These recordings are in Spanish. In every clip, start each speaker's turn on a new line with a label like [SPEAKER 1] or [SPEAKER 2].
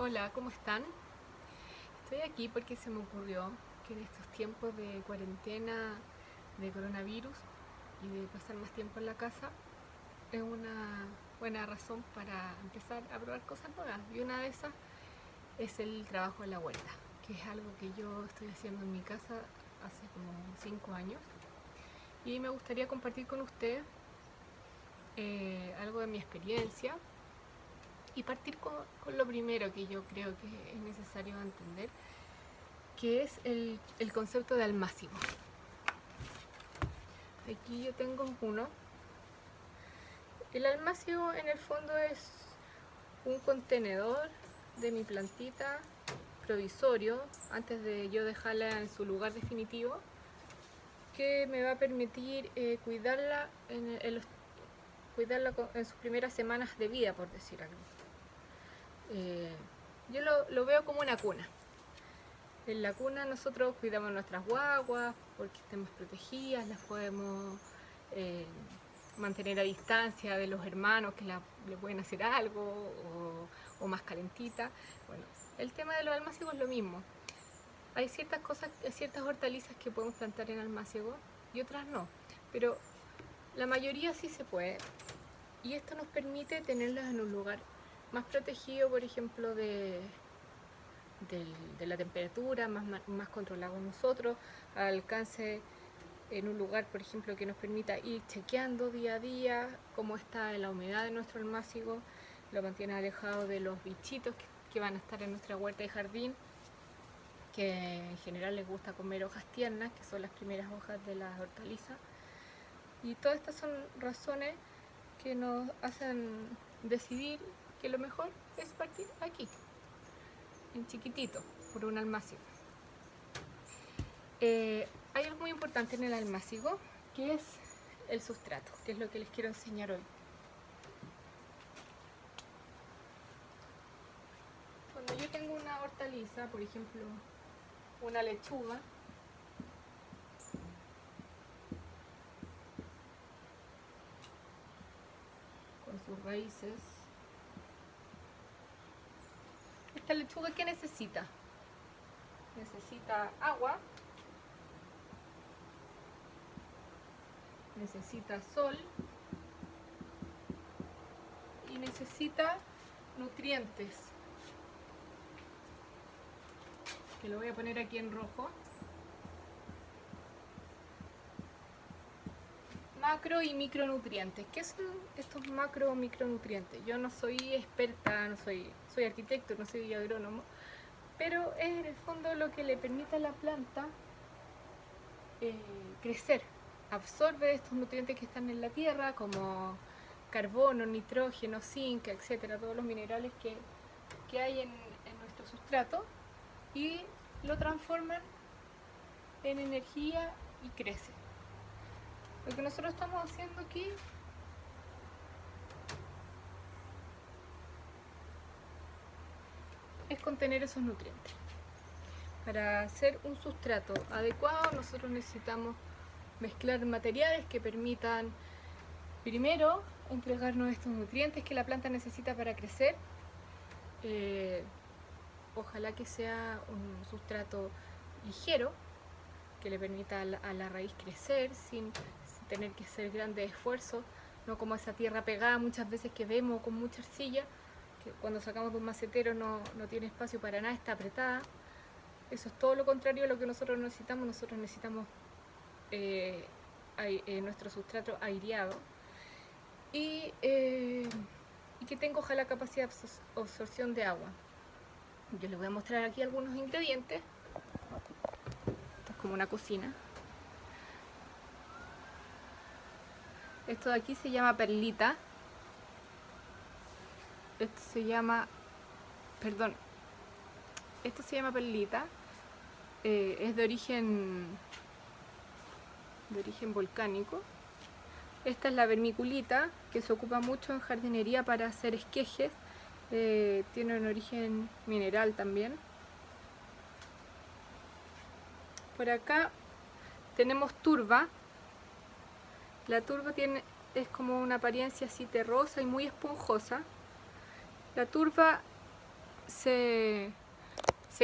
[SPEAKER 1] Hola, ¿cómo están? Estoy aquí porque se me ocurrió que en estos tiempos de cuarentena, de coronavirus y de pasar más tiempo en la casa, es una buena razón para empezar a probar cosas nuevas. Y una de esas es el trabajo en la huerta, que es algo que yo estoy haciendo en mi casa hace como 5 años. Y me gustaría compartir con ustedes algo de mi experiencia y partir con lo primero que yo creo que es necesario entender, que es el concepto de almácigo. Aquí yo tengo uno. El almácigo en el fondo es un contenedor de mi plantita provisorio antes de yo dejarla en su lugar definitivo, que me va a permitir cuidarla en sus primeras semanas de vida, por decir algo. Yo lo veo como una cuna. En la cuna nosotros cuidamos nuestras guaguas porque estén más protegidas, las podemos eh, mantener a distancia de los hermanos que le pueden hacer algo o más calentita. Bueno, el tema de los almácigos es lo mismo. Hay ciertas cosas, ciertas hortalizas que podemos plantar en almácigo y otras no, pero la mayoría sí se puede. Y esto nos permite tenerlas en un lugar más protegido, por ejemplo, de la temperatura, más controlado nosotros, al alcance en un lugar, por ejemplo, que nos permita ir chequeando día a día cómo está la humedad de nuestro almácigo, lo mantiene alejado de los bichitos que van a estar en nuestra huerta y jardín, que en general les gusta comer hojas tiernas, que son las primeras hojas de las hortalizas. Y todas estas son razones que nos hacen decidir que lo mejor es partir aquí, en chiquitito, por un almácigo. Hay algo muy importante en el almácigo, que es el sustrato, que es lo que les quiero enseñar hoy. Cuando yo tengo una hortaliza, por ejemplo, una lechuga, con sus raíces, esta lechuga, ¿qué necesita? Necesita agua, necesita sol y necesita nutrientes, que lo voy a poner aquí en rojo. Macro y micronutrientes. ¿Qué son estos macro o micronutrientes? Yo no soy experta, soy arquitecto, no soy agrónomo, pero es en el fondo lo que le permite a la planta crecer. Absorbe estos nutrientes que están en la tierra, como carbono, nitrógeno, zinc, etcétera, todos los minerales que hay en nuestro sustrato, y lo transforman en energía y crece. Lo que nosotros estamos haciendo aquí es contener esos nutrientes. Para hacer un sustrato adecuado, nosotros necesitamos mezclar materiales que permitan, primero, entregarnos estos nutrientes que la planta necesita para crecer. Ojalá que sea un sustrato ligero, que le permita a la raíz crecer sin tener que hacer grandes esfuerzos, no como esa tierra pegada muchas veces que vemos con mucha arcilla, que cuando sacamos de un macetero no tiene espacio para nada, está apretada. Eso es todo lo contrario a lo que nosotros necesitamos. Nosotros necesitamos nuestro sustrato aireado y que tenga ojalá capacidad de absorción de agua. Yo les voy a mostrar aquí algunos ingredientes. Esto es como una cocina. Esto de aquí se llama perlita. Esto se llama perlita. Es de origen volcánico. Esta es la vermiculita, que se ocupa mucho en jardinería para hacer esquejes. Tiene un origen mineral también. Por acá tenemos turba. La turba es como una apariencia así terrosa y muy esponjosa. La turba se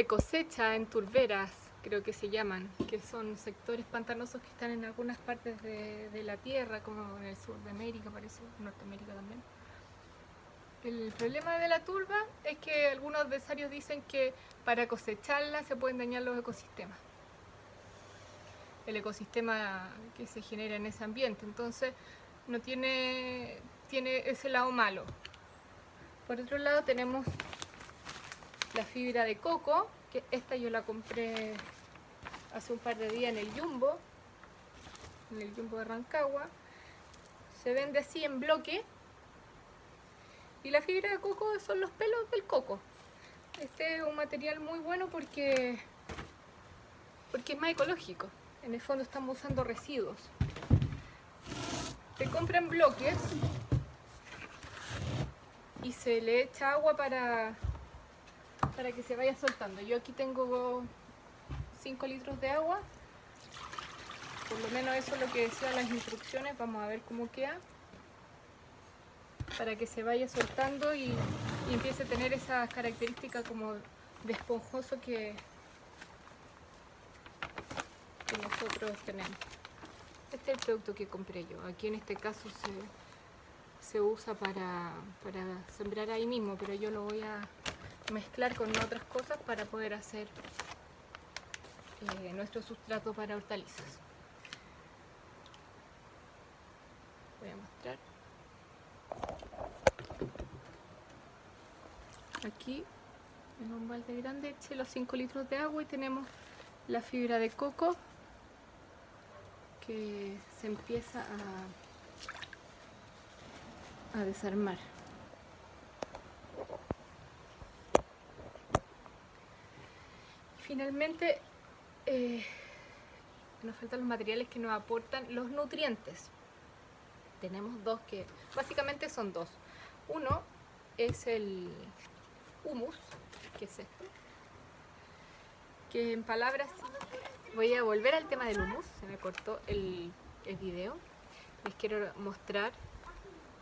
[SPEAKER 1] cosecha en turberas, creo que se llaman, que son sectores pantanosos que están en algunas partes de la tierra, como en el sur de América, parece, Norteamérica también. El problema de la turba es que algunos adversarios dicen que para cosecharla se pueden dañar los ecosistemas, el ecosistema que se genera en ese ambiente, entonces no tiene ese lado malo. Por otro lado tenemos la fibra de coco, que esta yo la compré hace un par de días en el Jumbo de Rancagua. Se vende así en bloque. Y la fibra de coco son los pelos del coco. Este es un material muy bueno porque es más ecológico. En el fondo estamos usando residuos. Se compran bloques y se le echa agua para que se vaya soltando. Yo aquí tengo 5 litros de agua. Por lo menos eso es lo que decían las instrucciones. Vamos a ver cómo queda. Para que se vaya soltando y empiece a tener esas características como de esponjoso que nosotros tenemos. Este es el producto que compré yo. Aquí en este caso se usa para sembrar ahí mismo, pero yo lo voy a mezclar con otras cosas para poder hacer nuestro sustrato para hortalizas. Voy a mostrar. Aquí en un balde grande eché los 5 litros de agua y tenemos la fibra de coco que se empieza a desarmar. Finalmente nos faltan los materiales que nos aportan los nutrientes. Tenemos dos que básicamente son dos. Uno es el humus, que es esto, que en palabras, voy a volver al tema del humus, se me cortó el video. Les quiero mostrar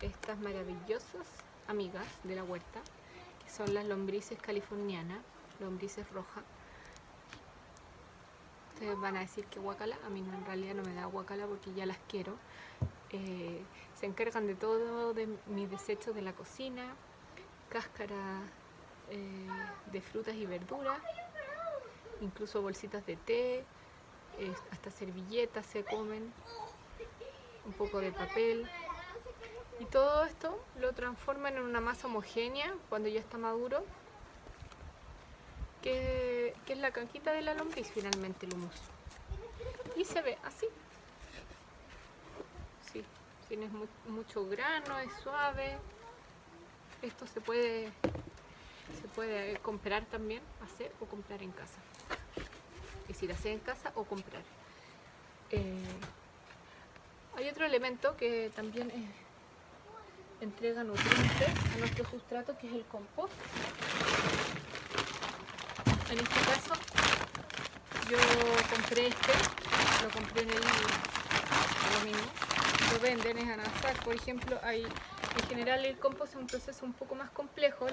[SPEAKER 1] estas maravillosas amigas de la huerta, que son las lombrices californianas, lombrices rojas. Ustedes van a decir que guacala, a mí en realidad no me da guacala porque ya las quiero. Se encargan de todo, de mis desechos de la cocina, cáscara de frutas y verduras, incluso bolsitas de té, hasta servilletas se comen, un poco de papel. Y todo esto lo transforman en una masa homogénea cuando ya está maduro, que es la canjita de la lombriz finalmente, el humus. Y se ve así. Sí, tiene mucho grano, es suave. Esto se puede comprar también, hacer o comprar en casa. Es decir, hacer en casa o comprar. Hay otro elemento que también entrega nutrientes a nuestro sustrato, que es el compost. En este caso yo compré lo compré en lo mismo, lo venden, es Anasar, por ejemplo. En general el compost es un proceso un poco más complejo,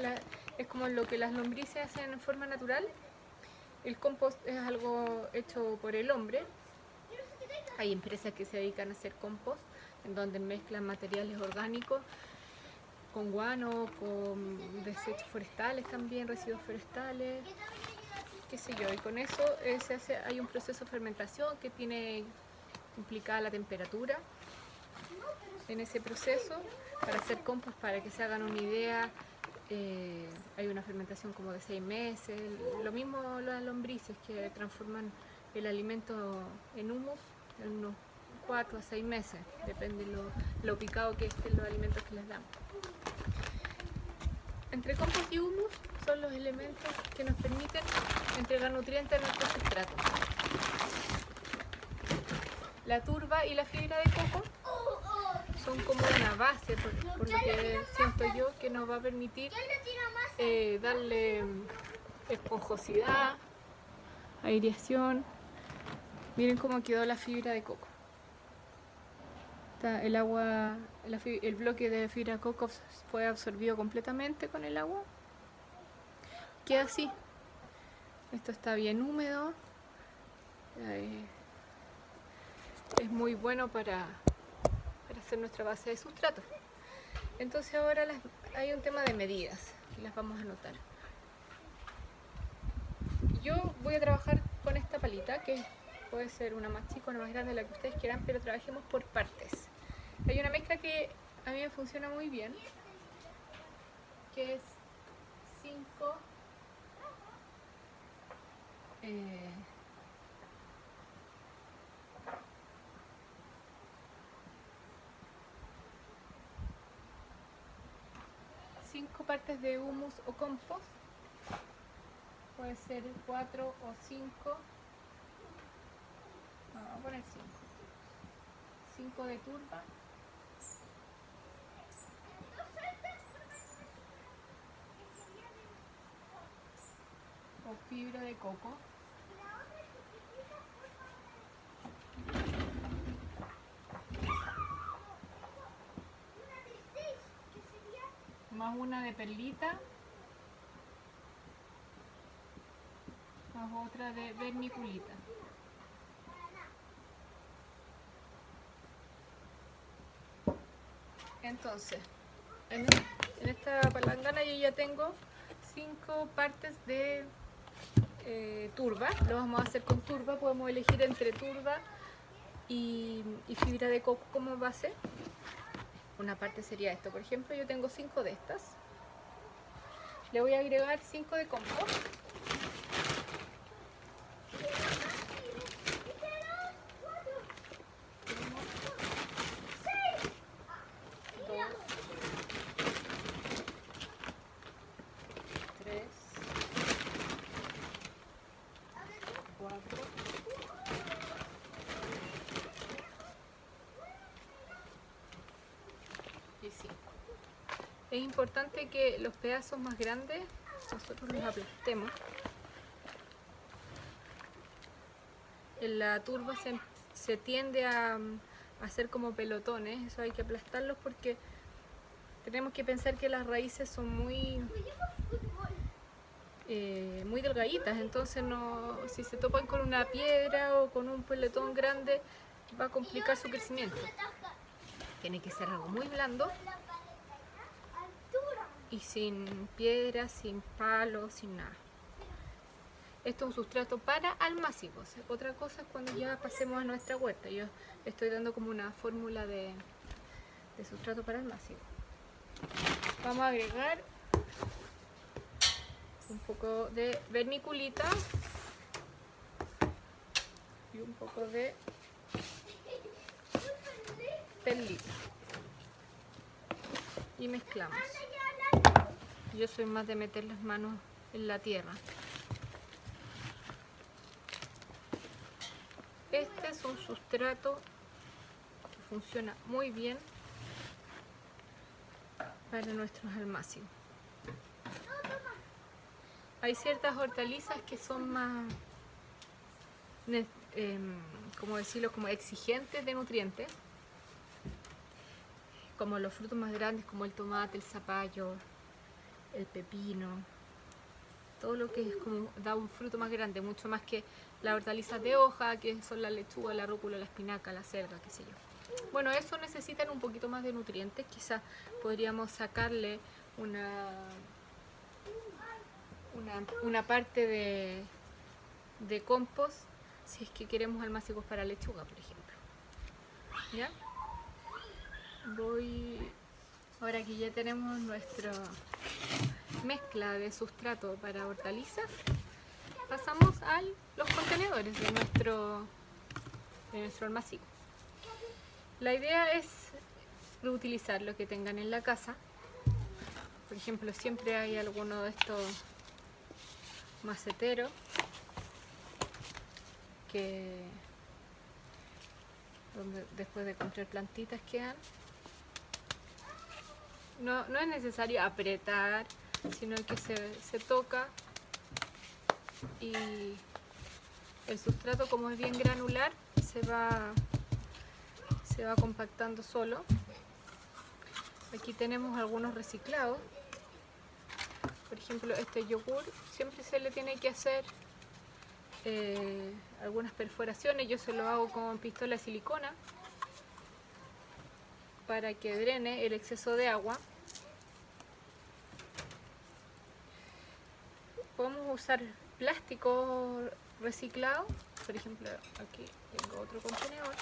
[SPEAKER 1] es como lo que las lombrices hacen en forma natural. El compost es algo hecho por el hombre. Hay empresas que se dedican a hacer compost, en donde mezclan materiales orgánicos con guano, con desechos forestales también, residuos forestales, qué sé yo, y con eso hay un proceso de fermentación que tiene implicada la temperatura en ese proceso. Para hacer compost, para que se hagan una idea, hay una fermentación como de 6 meses, lo mismo las lombrices, que transforman el alimento en humus en unos 4 a 6 meses, depende lo picado que estén los alimentos que les damos. Entre compost y humus son los elementos que nos permiten entregar nutrientes a nuestro sustrato. La turba y la fibra de coco son como una base, por lo que siento yo, que nos va a permitir darle esponjosidad, aireación. Miren cómo quedó la fibra de coco. El agua, el bloque de fibra de coco fue absorbido completamente con el agua. queda así. Esto está bien húmedo. Es muy bueno para hacer nuestra base de sustrato. Entonces ahora hay un tema de medidas y las vamos a anotar. Yo voy a trabajar con esta palita, que puede ser una más chica o una más grande, la que ustedes quieran, pero trabajemos por partes. Hay una mezcla que a mí me funciona muy bien, que es 5 partes de humus o compost. Puede ser 4 o 5. Vamos a poner 5. 5 de turba. O fibra de coco. Más una de perlita. Más otra de vermiculita. Entonces, en esta palangana yo ya tengo 5 partes de turba. Lo vamos a hacer con turba. Podemos elegir entre turba y fibra de coco como base. Una parte sería esto. Por ejemplo, yo tengo 5 de estas. Le voy a agregar 5 de compost. Es importante que los pedazos más grandes nosotros los aplastemos. En la turba se tiende a hacer como pelotones, eso hay que aplastarlos porque tenemos que pensar que las raíces son muy delgaditas, entonces si se topan con una piedra o con un pelotón grande va a complicar su crecimiento. Tiene que ser algo muy blando y sin piedras, sin palos, sin nada. Esto es un sustrato para almácigos. Otra cosa es cuando ya pasemos a nuestra huerta. Yo estoy dando como una fórmula de sustrato para almácigos. Vamos a agregar un poco de vermiculita y un poco de perlita. Y mezclamos. Yo soy más de meter las manos en la tierra. Este es un sustrato que funciona muy bien para nuestros almácigos. Hay ciertas hortalizas que son más, como decirlo, como exigentes de nutrientes, como los frutos más grandes, como el tomate, el zapallo, el pepino, todo lo que es como da un fruto más grande, mucho más que las hortalizas de hoja, que son la lechuga, la rúcula, la espinaca, la selga, qué sé yo. Bueno, eso necesitan un poquito más de nutrientes, quizás podríamos sacarle una parte de compost si es que queremos almácigos para lechuga, por ejemplo. ¿Ya? Ahora que ya tenemos nuestra mezcla de sustrato para hortalizas, pasamos a los contenedores de nuestro almácigo. La idea es reutilizar lo que tengan en la casa. Por ejemplo, siempre hay alguno de estos maceteros donde después de comprar plantitas quedan. No es necesario apretar, sino que se toca y el sustrato, como es bien granular, se va compactando solo. Aquí tenemos algunos reciclados. Por ejemplo, este yogur siempre se le tiene que hacer algunas perforaciones. Yo se lo hago con pistola de silicona para que drene el exceso de agua. Podemos usar plástico reciclado. Por ejemplo, aquí tengo otro contenedor.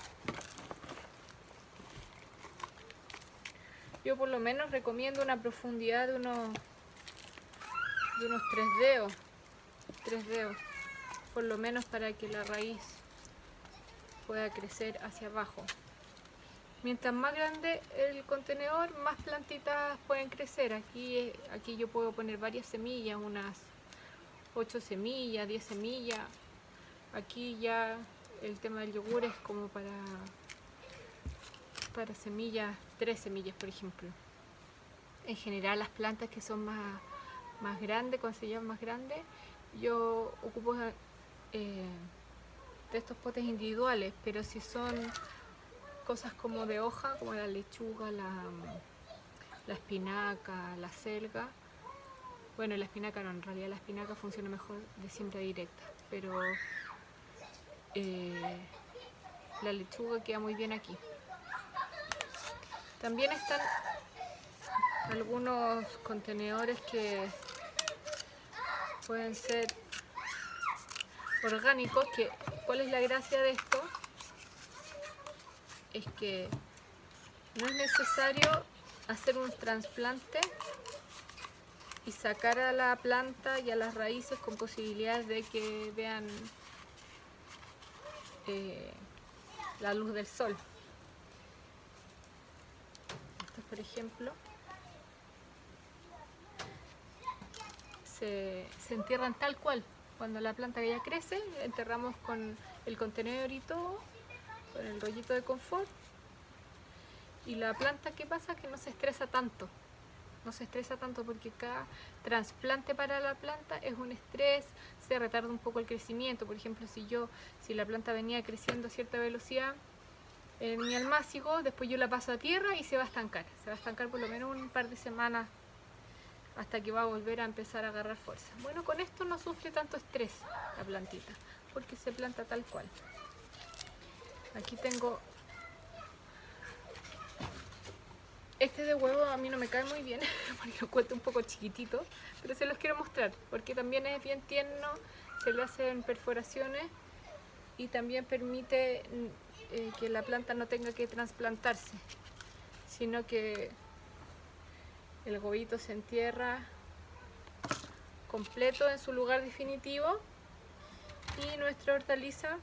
[SPEAKER 1] Yo por lo menos recomiendo una profundidad de unos 3 dedos, por lo menos, para que la raíz pueda crecer hacia abajo. Mientras más grande el contenedor, más plantitas pueden crecer. Aquí yo puedo poner varias semillas, unas 8 semillas, 10 semillas. Aquí ya el tema del yogur es como para semillas, 3 semillas por ejemplo. En general las plantas que son más grandes, cuando se llaman más grandes, yo ocupo de estos potes individuales, pero si son cosas como de hoja, como la lechuga, la espinaca, la selga, bueno, la espinaca no, en realidad la espinaca funciona mejor de siembra directa, pero la lechuga queda muy bien aquí. También están algunos contenedores que pueden ser orgánicos, que ¿cuál es la gracia de esto? Es que no es necesario hacer un trasplante y sacar a la planta y a las raíces con posibilidades de que vean la luz del sol. Estos, por ejemplo, se entierran tal cual. Cuando la planta ya crece, enterramos con el contenedor y todo, con el rollito de confort. Y la planta, ¿qué pasa? Que no se estresa tanto. No se estresa tanto porque cada trasplante para la planta es un estrés, se retarda un poco el crecimiento. Por ejemplo, si la planta venía creciendo a cierta velocidad en mi almácigo, después yo la paso a tierra y se va a estancar. Se va a estancar por lo menos un par de semanas hasta que va a volver a empezar a agarrar fuerza. Bueno, con esto no sufre tanto estrés la plantita, porque se planta tal cual. Aquí tengo este de huevo, a mí no me cae muy bien porque lo encuentro un poco chiquitito, pero se los quiero mostrar porque también es bien tierno, se le hacen perforaciones y también permite que la planta no tenga que trasplantarse, sino que el huevito se entierra completo en su lugar definitivo y nuestra hortaliza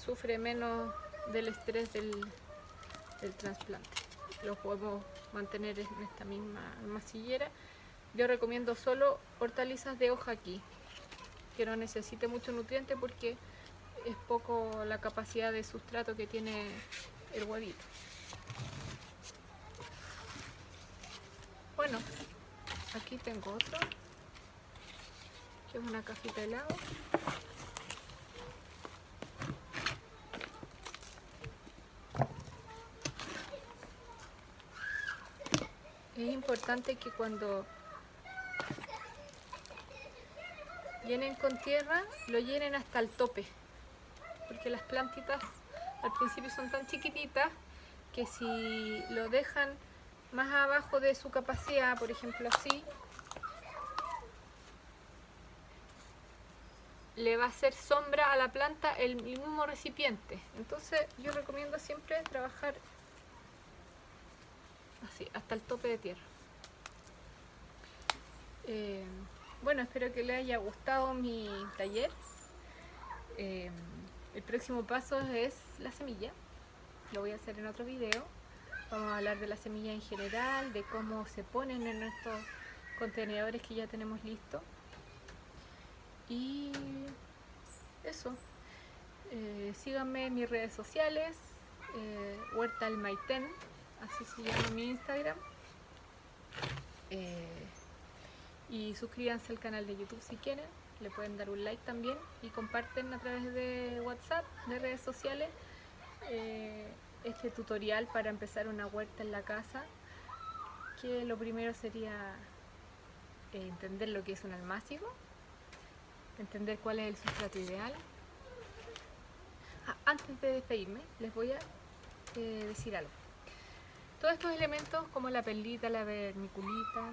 [SPEAKER 1] sufre menos del estrés del trasplante. Lo podemos mantener en esta misma almacillera. Yo recomiendo solo hortalizas de hoja aquí, que no necesite mucho nutriente porque es poco la capacidad de sustrato que tiene el huevito. Bueno, aquí tengo otro, que es una cajita de helado. Es importante que cuando llenen con tierra, lo llenen hasta el tope, porque las plantitas al principio son tan chiquititas que si lo dejan más abajo de su capacidad, por ejemplo así, le va a hacer sombra a la planta el mismo recipiente. Entonces yo recomiendo siempre trabajar así, hasta el tope de tierra. Bueno, espero que les haya gustado mi taller. El próximo paso es la semilla. Lo voy a hacer en otro video. Vamos a hablar de la semilla en general, de cómo se ponen en nuestros contenedores que ya tenemos listos. Y eso. Síganme en mis redes sociales, Huerta El Maitén, así se llama mi Instagram. Y suscríbanse al canal de YouTube si quieren, le pueden dar un like también y comparten a través de WhatsApp, de redes sociales, este tutorial para empezar una huerta en la casa, que lo primero sería entender lo que es un almácigo, entender cuál es el sustrato ideal. Antes de despedirme, les voy a decir algo. Todos estos elementos como la perlita, la vermiculita,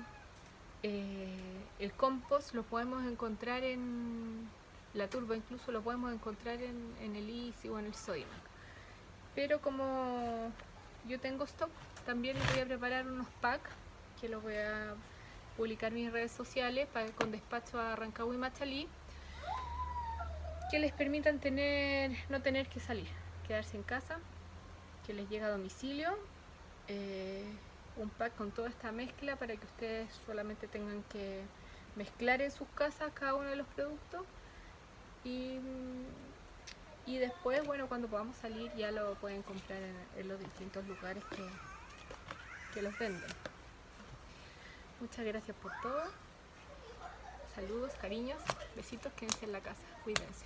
[SPEAKER 1] el compost lo podemos encontrar en la turba, incluso lo podemos encontrar en el Easy o en el Sodimac. Pero como yo tengo stock, también les voy a preparar unos packs que los voy a publicar en mis redes sociales con despacho a Rancagua y Machalí, que les permitan no tener que salir, quedarse en casa, que les llegue a domicilio. Un pack con toda esta mezcla para que ustedes solamente tengan que mezclar en sus casas cada uno de los productos y después, bueno, cuando podamos salir ya lo pueden comprar en los distintos lugares que los venden. Muchas gracias por todo. Saludos, cariños, besitos, quédense en la casa, cuídense.